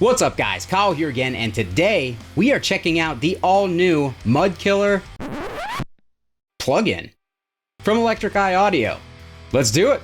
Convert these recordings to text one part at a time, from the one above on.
What's up guys, Kyle here again, and today we are checking out the all-new Mud Killer plugin from Electric Eye Audio. Let's do it!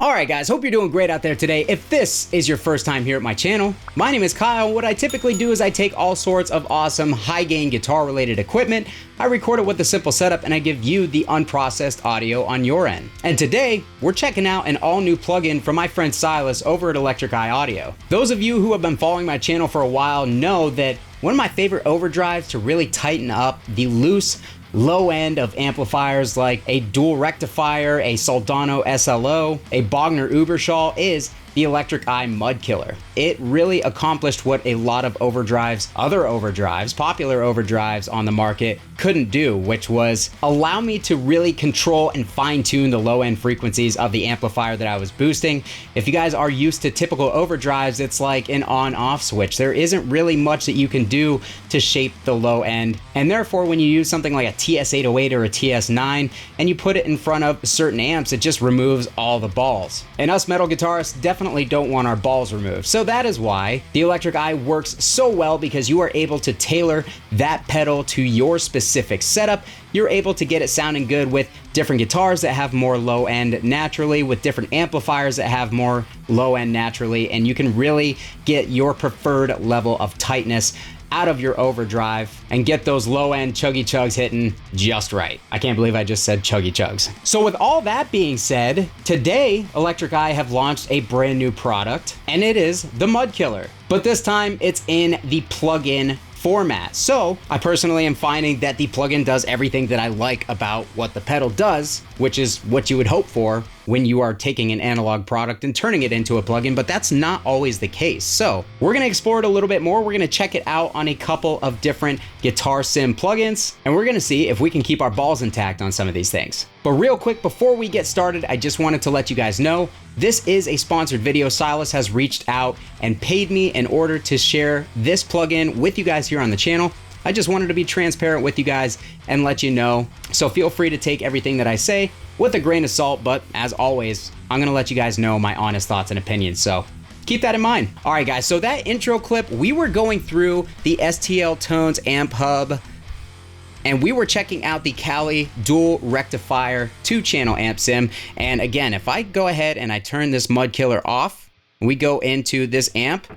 Alright guys, hope you're doing great out there today. If this is your first time here at my channel, my name is Kyle. What I typically do is I take all sorts of awesome high-gain guitar-related equipment, I record it with a simple setup, and I give you the unprocessed audio on your end. And today, we're checking out an all-new plugin from my friend Silas over at Electric Eye Audio. Those of you who have been following my channel for a while know that one of my favorite overdrives to really tighten up the loose, low end of amplifiers like a dual rectifier, a Soldano SLO, a Bogner Uberschall is the Electric Eye Mud Killer. It really accomplished what a lot of overdrives, popular overdrives on the market couldn't do, which was allow me to really control and fine tune the low end frequencies of the amplifier that I was boosting. If you guys are used to typical overdrives, it's like an on off switch. There isn't really much that you can do to shape the low end. And therefore, when you use something like a TS-808 or a TS-9 and you put it in front of certain amps, it just removes all the balls. And us metal guitarists definitely don't want our balls removed. So that is why the Electric Eye works so well, because you are able to tailor that pedal to your specific setup. You're able to get it sounding good with different guitars that have more low end naturally, with different amplifiers that have more low end naturally, and you can really get your preferred level of tightness out of your overdrive and get those low end chuggy chugs hitting just right. I can't believe I just said chuggy chugs. So with all that being said, today Electric Eye have launched a brand new product, and it is the Mud Killer. But this time it's in the plugin format. So I personally am finding that the plugin does everything that I like about what the pedal does, which is what you would hope for when you are taking an analog product and turning it into a plugin, but that's not always the case. So we're gonna explore it a little bit more. We're gonna check it out on a couple of different guitar sim plugins, and we're gonna see if we can keep our balls intact on some of these things. But real quick, before we get started, I just wanted to let you guys know, this is a sponsored video. Silas has reached out and paid me in order to share this plugin with you guys here on the channel. I just wanted to be transparent with you guys and let you know. So feel free to take everything that I say with a grain of salt, but as always, I'm gonna let you guys know my honest thoughts and opinions. So keep that in mind. All right, guys, so that intro clip, we were going through the STL Tones amp hub, and we were checking out the Kali dual rectifier 2-channel amp sim. And again, if I go ahead and I turn this Mud Killer off, we go into this amp.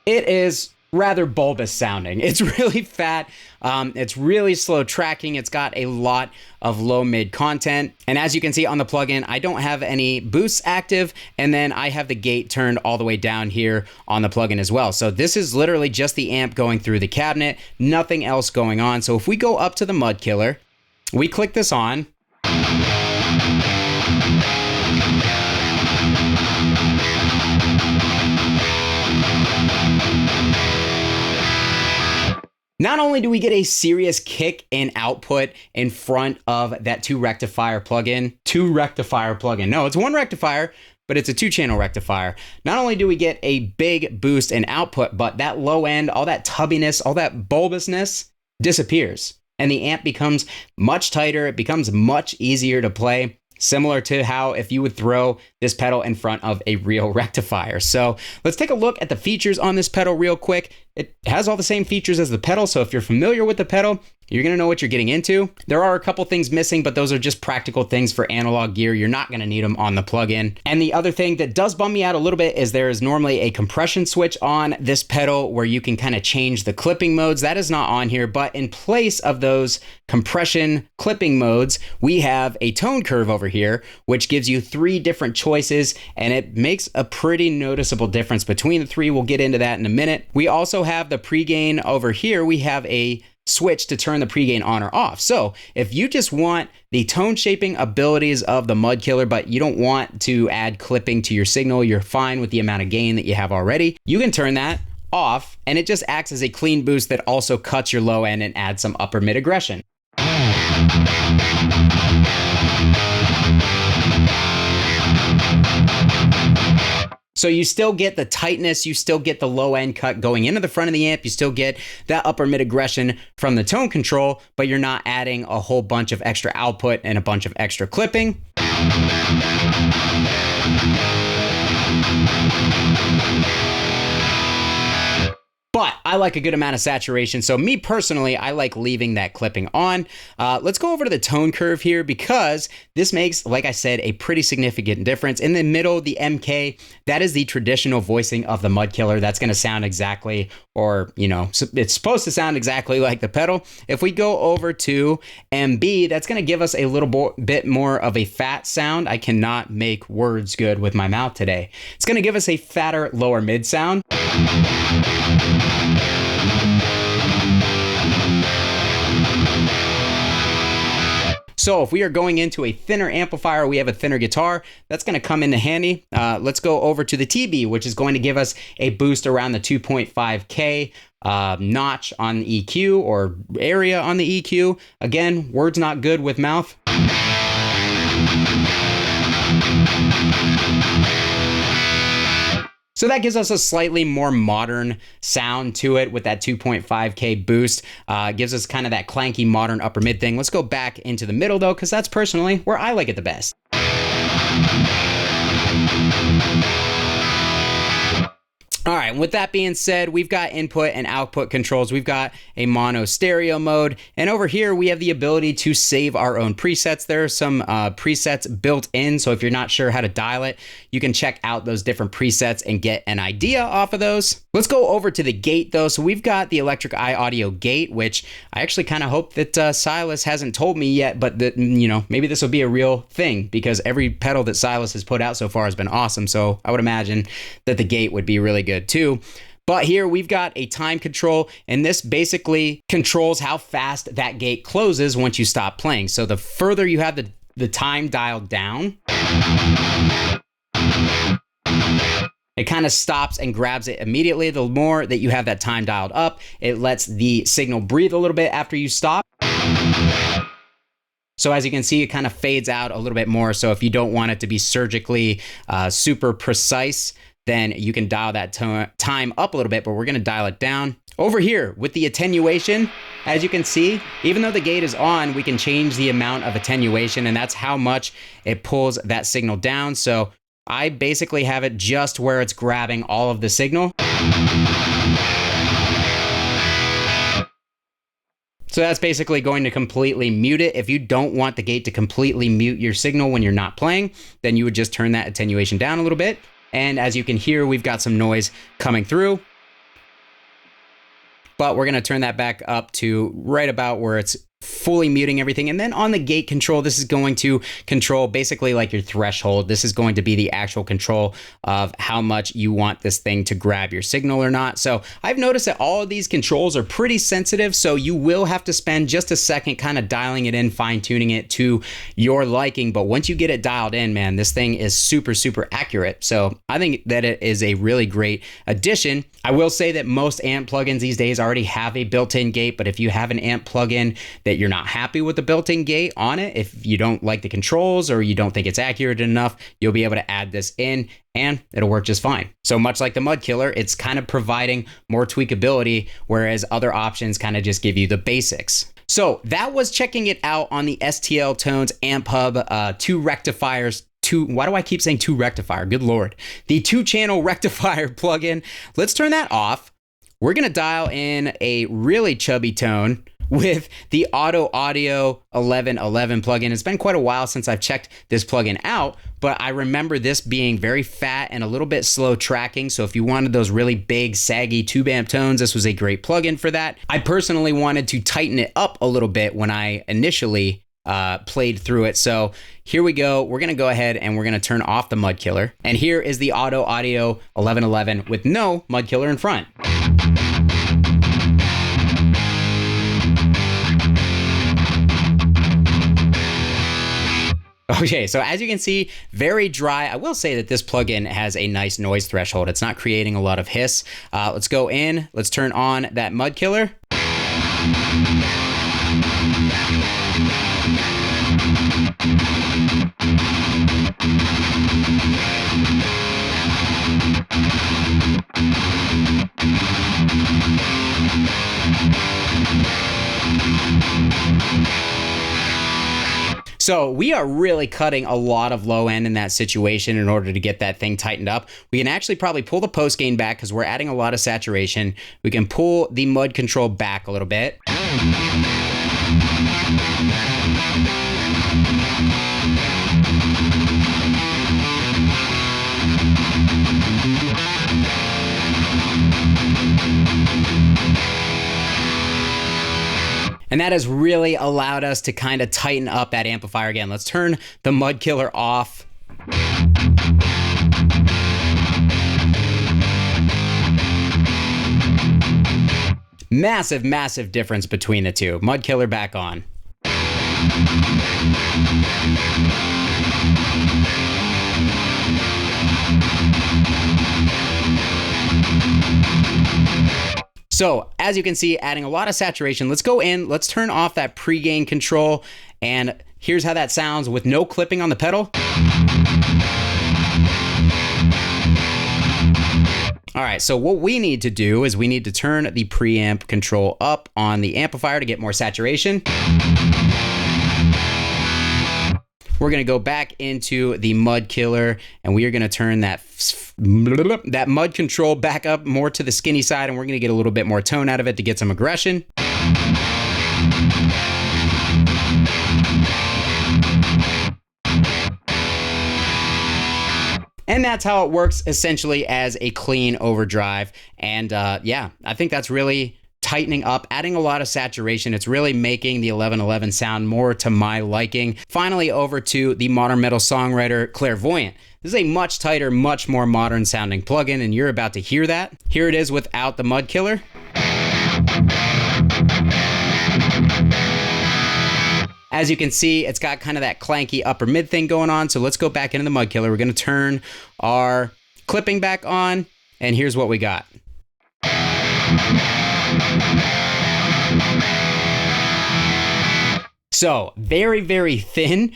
It is rather bulbous sounding. It's really fat. It's really slow tracking. It's got a lot of low mid content. And as you can see on the plugin, I don't have any boosts active. And then I have the gate turned all the way down here on the plugin as well. So this is literally just the amp going through the cabinet, nothing else going on. So if we go up to the Mud Killer, we click this on. Not only do we get a serious kick in output in front of that 2-rectifier plugin, no, it's 1 rectifier, but it's a 2-channel rectifier. Not only do we get a big boost in output, but that low end, all that tubbiness, all that bulbousness disappears. And the amp becomes much tighter, it becomes much easier to play. Similar to how if you would throw this pedal in front of a real rectifier. So let's take a look at the features on this pedal real quick. it has all the same features as the pedal. So if you're familiar with the pedal, you're going to know what you're getting into. There are a couple things missing, but those are just practical things for analog gear. You're not going to need them on the plug-in. And the other thing that does bum me out a little bit is there is normally a compression switch on this pedal where you can kind of change the clipping modes. That is not on here, but in place of those compression clipping modes, we have a tone curve over here, which gives you 3 different choices, and it makes a pretty noticeable difference between the 3. We'll get into that in a minute. We also have the pregain over here. We have a switch to turn the pregain on or off. So if you just want the tone shaping abilities of the Mud Killer, but you don't want to add clipping to your signal, you're fine with the amount of gain that you have already, you can turn that off, and it just acts as a clean boost that also cuts your low end and adds some upper mid aggression. So you still get the tightness, you still get the low end cut going into the front of the amp, you still get that upper mid aggression from the tone control, but you're not adding a whole bunch of extra output and a bunch of extra clipping. But I like a good amount of saturation, so me personally, I like leaving that clipping on. Let's go over to the tone curve here, because this makes, like I said, a pretty significant difference. In the middle, the MK, that is the traditional voicing of the Mud Killer. That's going to sound exactly, or it's supposed to sound exactly like the pedal. If we go over to MB, that's going to give us a little bit more of a fat sound. I cannot make words good with my mouth today. It's going to give us a fatter lower mid sound. So if we are going into a thinner amplifier, we have a thinner guitar, that's going to come into handy. Let's go over to the TB, which is going to give us a boost around the 2.5K notch on the EQ, or area on the EQ. Again, words not good with mouth. So that gives us a slightly more modern sound to it with that 2.5K boost. Gives us kind of that clanky modern upper mid thing. Let's go back into the middle though, because that's personally where I like it the best. All right, with that being said, we've got input and output controls. We've got a mono stereo mode, and over here we have the ability to save our own presets. There are some presets built in, so if you're not sure how to dial it, you can check out those different presets and get an idea off of those. Let's go over to the gate though. So we've got the Electric Eye Audio gate, which I actually kind of hope that Silas hasn't told me yet, but that, maybe this will be a real thing, because every pedal that Silas has put out so far has been awesome. So I would imagine that the gate would be really good too. But here we've got a time control, and this basically controls how fast that gate closes once you stop playing. So the further you have the time dialed down, it kind of stops and grabs it immediately. The more that you have that time dialed up, it lets the signal breathe a little bit after you stop. So as you can see, it kind of fades out a little bit more. So if you don't want it to be surgically super precise, then you can dial that time up a little bit, but we're gonna dial it down. Over here with the attenuation, as you can see, even though the gate is on, we can change the amount of attenuation, and that's how much it pulls that signal down. So I basically have it just where it's grabbing all of the signal. So that's basically going to completely mute it. If you don't want the gate to completely mute your signal when you're not playing, then you would just turn that attenuation down a little bit. And as you can hear, we've got some noise coming through. But we're gonna turn that back up to right about where it's fully muting everything. And then on the gate control, this is going to control basically like your threshold. This is going to be the actual control of how much you want this thing to grab your signal or not. So I've noticed that all of these controls are pretty sensitive, so you will have to spend just a second kind of dialing it in, fine tuning it to your liking. But once you get it dialed in, man, this thing is super, super accurate. So I think that it is a really great addition. I will say that most amp plugins these days already have a built-in gate, but if you have an amp plugin that you're not happy with the built-in gate on it, if you don't like the controls or you don't think it's accurate enough, you'll be able to add this in and it'll work just fine. So much like the Mud Killer, it's kind of providing more tweakability, whereas other options kind of just give you the basics. So that was checking it out on the STL Tones Amp Hub 2 rectifiers. Why do I keep saying 2 rectifier? Good Lord. The 2-channel rectifier plugin. Let's turn that off. we're gonna dial in a really chubby tone with the Auto Audio 1111 plugin. It's been quite a while since I've checked this plugin out, but I remember this being very fat and a little bit slow tracking. So if you wanted those really big, saggy tube amp tones, this was a great plugin for that. I personally wanted to tighten it up a little bit when I initially played through it. So here we go. We're gonna go ahead and we're gonna turn off the Mud Killer. And here is the Auto Audio 1111 with no Mud Killer in front. Okay, so as you can see, very dry. I will say that this plugin has a nice noise threshold. It's not creating a lot of hiss. Let's go in, let's turn on that Mud Killer. So we are really cutting a lot of low end in that situation in order to get that thing tightened up. We can actually probably pull the post gain back because we're adding a lot of saturation. We can pull the Mud Control back a little bit. And that has really allowed us to kind of tighten up that amplifier again. Let's turn the Mud Killer off. Massive, massive difference between the two. Mud Killer back on. So as you can see, adding a lot of saturation. Let's go in, let's turn off that pre-gain control, and here's how that sounds with no clipping on the pedal. All right, so what we need to do is we need to turn the preamp control up on the amplifier to get more saturation. We're gonna go back into the Mud Killer and we are gonna turn that Mud Control back up more to the skinny side, and we're gonna get a little bit more tone out of it to get some aggression. And that's how it works essentially as a clean overdrive. And yeah, I think that's really tightening up, adding a lot of saturation. It's really making the 1111 sound more to my liking. Finally, over to the modern metal songwriter Clairvoyant. This is a much tighter, much more modern sounding plugin, and you're about to hear that. Here it is without the Mud Killer. As you can see, it's got kind of that clanky upper mid thing going on. So let's go back into the Mud Killer. We're gonna turn our clipping back on, and here's what we got. So very, very thin,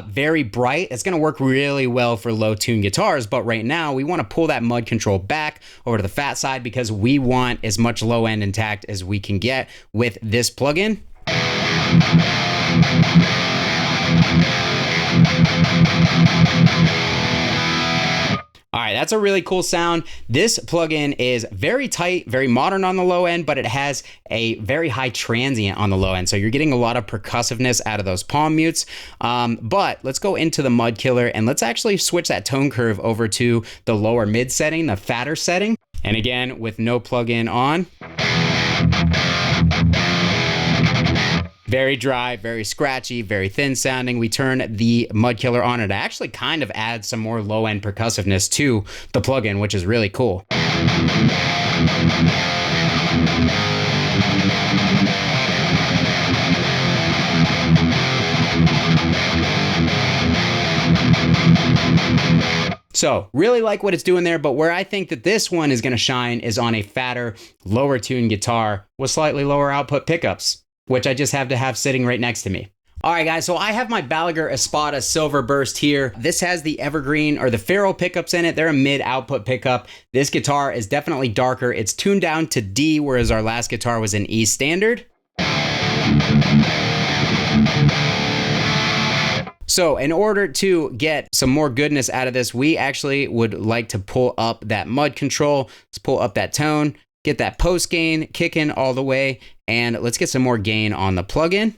very bright. It's gonna work really well for low tune guitars, but right now we wanna pull that Mud Control back over to the fat side because we want as much low end intact as we can get with this plugin. All right, that's a really cool sound. This plugin is very tight, very modern on the low end, but it has a very high transient on the low end. So you're getting a lot of percussiveness out of those palm mutes. But let's go into the Mud Killer and let's actually switch that tone curve over to the lower mid setting, the fatter setting. And again, with no plugin on. Very dry, very scratchy, very thin sounding. We turn the Mud Killer on and it actually kind of adds some more low end percussiveness to the plugin, which is really cool. So really like what it's doing there, but where I think that this one is gonna shine is on a fatter, lower tuned guitar with slightly lower output pickups, which I just have to have sitting right next to me. All right, guys, so I have my Gallagher Espada Silver Burst here. This has the Evergreen or the Ferro pickups in it. They're a mid output pickup. This guitar is definitely darker. It's tuned down to D, whereas our last guitar was in E standard. So in order to get some more goodness out of this, we actually would like to pull up that Mud Control. Let's pull up that tone. get that post gain kicking all the way, and let's get some more gain on the plugin.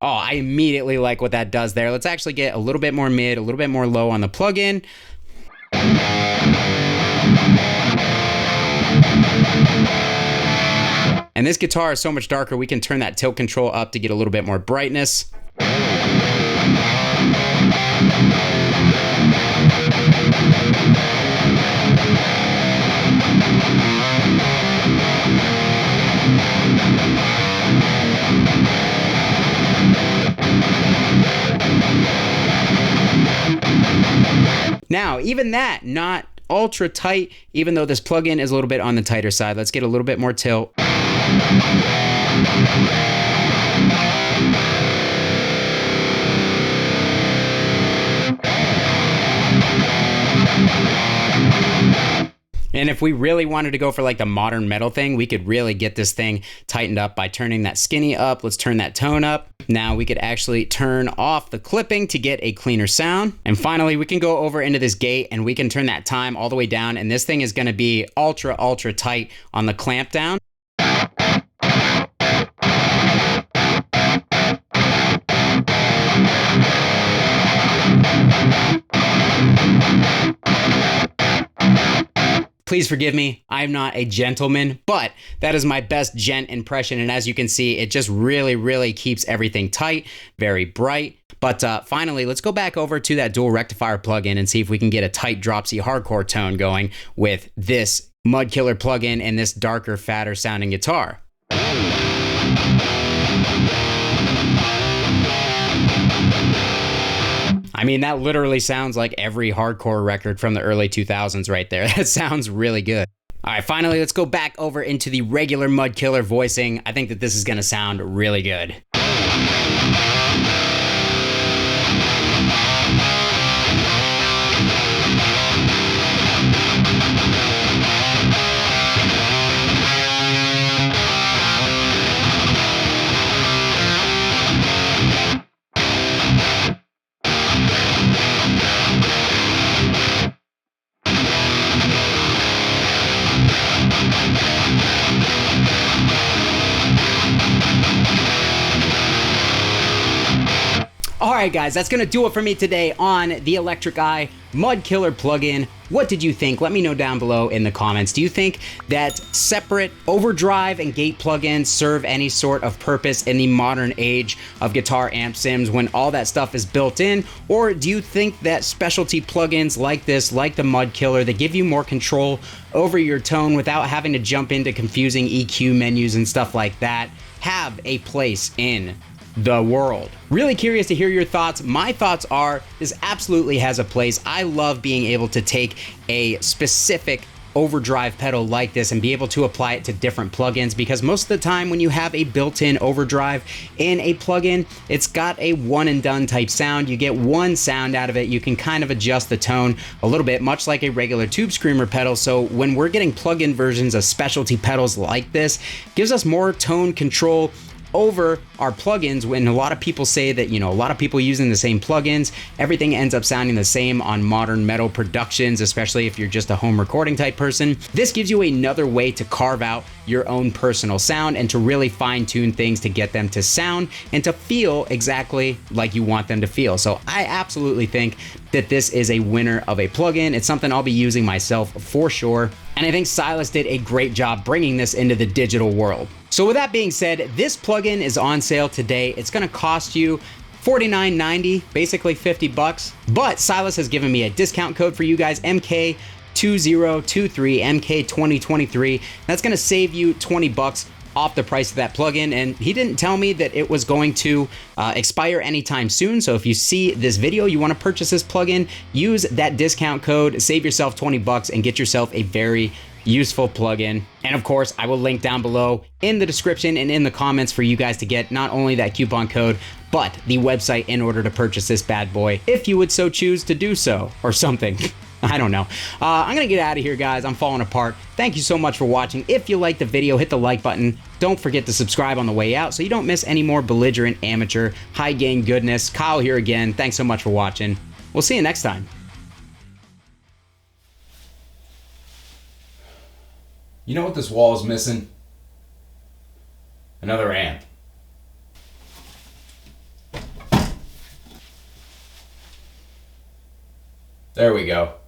Oh, I immediately like what that does there. Let's actually get a little bit more mid, a little bit more low on the plugin. And this guitar is so much darker, we can turn that tilt control up to get a little bit more brightness. Now, even that, not ultra tight, even though this plugin is a little bit on the tighter side. Let's get a little bit more tilt. And if we really wanted to go for like the modern metal thing, we could really get this thing tightened up by turning that skinny up. Let's turn that tone up. Now we could actually turn off the clipping to get a cleaner sound. And finally, we can go over into this gate and we can turn that time all the way down. And this thing is going to be ultra, ultra tight on the clamp down. Please forgive me, I'm not a gentleman, but that is my best gent impression. And as you can see, it just really, really keeps everything tight, very bright. But finally, let's go back over to that dual rectifier plugin and see if we can get a tight dropsy hardcore tone going with this Mudkiller plugin and this darker, fatter sounding guitar. I mean, that literally sounds like every hardcore record from the early 2000s right there. That sounds really good. All right, finally, let's go back over into the regular Mudkiller voicing. I think that this is going to sound really good. Alright guys, that's going to do it for me today on the Electric Eye Mudkiller plugin. What did you think? Let me know down below in the comments. Do you think that separate overdrive and gate plugins serve any sort of purpose in the modern age of guitar amp sims when all that stuff is built in? Or do you think that specialty plugins like this, like the Mudkiller, that give you more control over your tone without having to jump into confusing EQ menus and stuff like that, have a place in the world? Really curious to hear your thoughts. My thoughts are this absolutely has a place. I love being able to take a specific overdrive pedal like this and be able to apply it to different plugins, because most of the time when you have a built-in overdrive in a plugin, it's got a one and done type sound. You get one sound out of it. You can kind of adjust the tone a little bit, much like a regular tube screamer pedal. So when we're getting plug-in versions of specialty pedals like this, it gives us more tone control over our plugins. When a lot of people say that, you know, a lot of people using the same plugins, everything ends up sounding the same on modern metal productions, especially if you're just a home recording type person. This gives you another way to carve out your own personal sound and to really fine tune things to get them to sound and to feel exactly like you want them to feel. So I absolutely think that this is a winner of a plugin. It's something I'll be using myself for sure. And I think Silas did a great job bringing this into the digital world. So with that being said, this plugin is on sale today. It's gonna cost you $49.90, basically 50 bucks. But Silas has given me a discount code for you guys, MK2023, MK2023. That's gonna save you 20 bucks off the price of that plugin, and he didn't tell me that it was going to expire anytime soon. So if you see this video, you want to purchase this plugin, use that discount code, save yourself 20 bucks and get yourself a very useful plugin. And of course, I will link down below in the description and in the comments for you guys to get not only that coupon code, but the website in order to purchase this bad boy, if you would so choose to do so, or something. I don't know. I'm gonna get out of here, guys. I'm falling apart. Thank you so much for watching. If you liked the video, hit the like button. Don't forget to subscribe on the way out so you don't miss any more belligerent amateur high gain goodness. Kyle here again. Thanks so much for watching. We'll see you next time. You know what this wall is missing? Another amp. There we go.